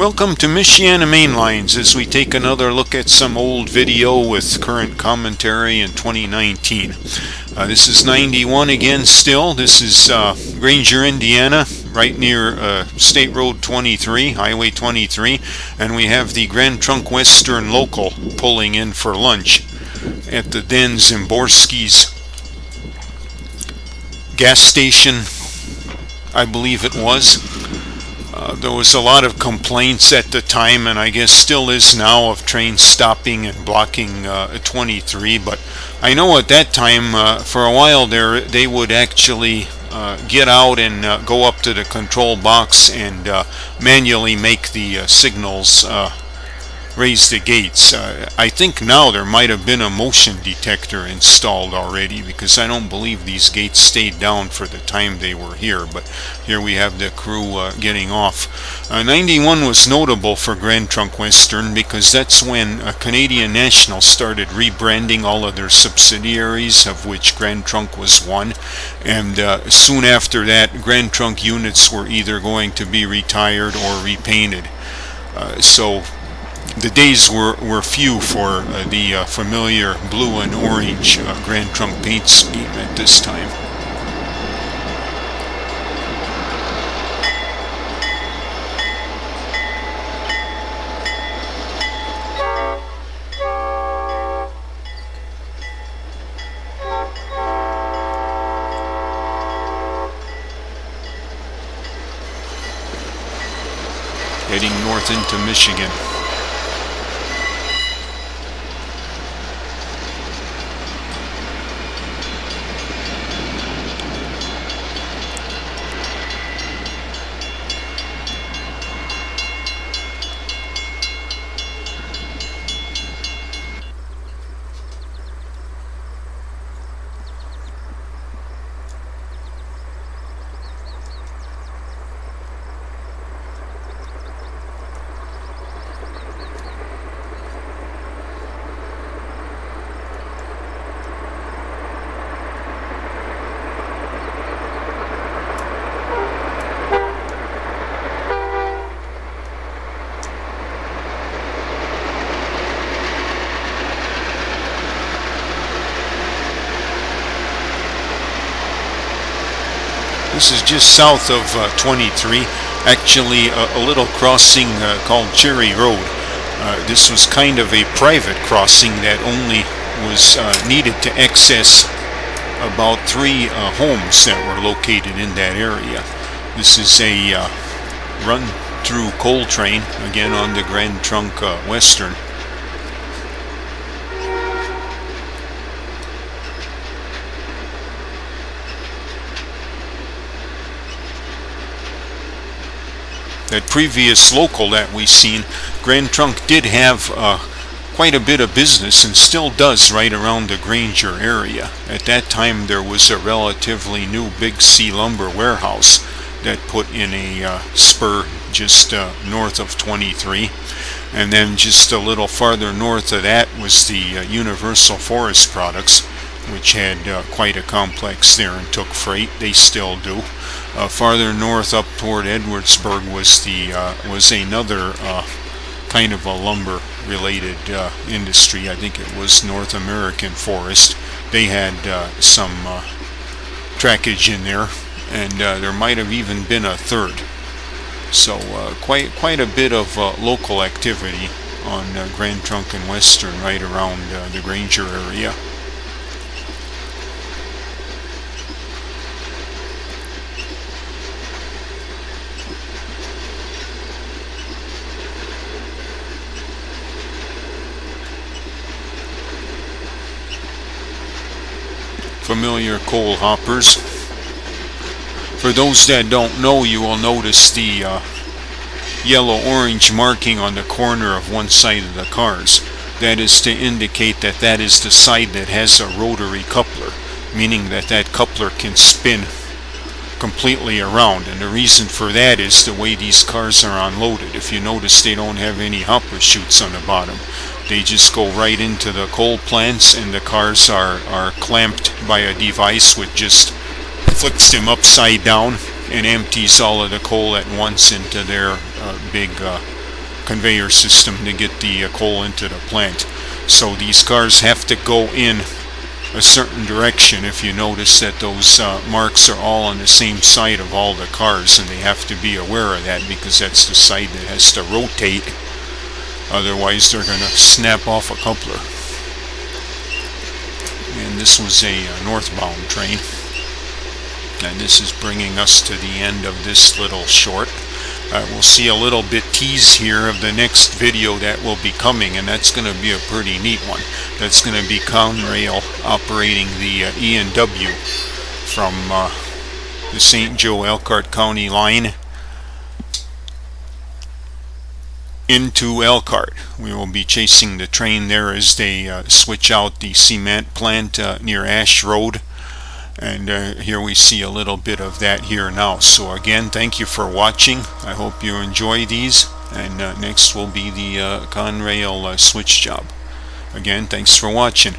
Welcome to Michiana Mainlines as we take another look at some old video with current commentary in 2019. This is 91 again still. This is Granger, Indiana, right near State Road 23, Highway 23, and we have the Grand Trunk Western local pulling in for lunch at the Den Zimborski's gas station, I believe it was. There was a lot of complaints at the time, and I guess still is now, of trains stopping and blocking 23. But I know at that time, for a while there, they would actually get out and go up to the control box and manually make the signals raise the gates. I think now there might have been a motion detector installed already, because I don't believe these gates stayed down for the time they were here. But here we have the crew getting off. 91 was notable for Grand Trunk Western because that's when Canadian National started rebranding all of their subsidiaries, of which Grand Trunk was one. And soon after that, Grand Trunk units were either going to be retired or repainted. So the days were few for the familiar blue and orange Grand Trunk paint scheme at this time. Heading north into Michigan. This is just south of 23, actually a little crossing called Cherry Road. This was kind of a private crossing that only was needed to access about 3 homes that were located in that area. This is a run-through coal train, again on the Grand Trunk Western. That previous local that we seen, Grand Trunk did have quite a bit of business and still does right around the Granger area. At that time there was a relatively new Big C lumber warehouse that put in a spur just north of 23, and then just a little farther north of that was the Universal Forest Products, which had quite a complex there and took freight. They still do. Farther north up toward Edwardsburg was another kind of a lumber related industry. I think it was North American Forest. They had some trackage in there, and there might have even been a third. So quite a bit of local activity on Grand Trunk and Western right around the Granger area. Familiar coal hoppers. For those that don't know, you will notice the yellow-orange marking on the corner of one side of the cars. That is to indicate that that is the side that has a rotary coupler, meaning that that coupler can spin completely around. And the reason for that is the way these cars are unloaded. If you notice, they don't have any hopper chutes on the bottom. They just go right into the coal plants, and the cars are clamped by a device which just flicks them upside down and empties all of the coal at once into their big conveyor system to get the coal into the plant. So these cars have to go in a certain direction. If you notice that those marks are all on the same side of all the cars, and they have to be aware of that because that's the side that has to rotate. Otherwise they're going to snap off a coupler. And this was a northbound train. And this is bringing us to the end of this little short. We'll see a little bit tease here of the next video that will be coming, and that's going to be a pretty neat one. That's going to be Conrail operating the E&W from the St. Joe Elkhart County line into Elkhart. We will be chasing the train there as they switch out the cement plant near Ash Road. And here we see a little bit of that here now. So again, thank you for watching. I hope you enjoy these. And next will be the Conrail switch job. Again, thanks for watching.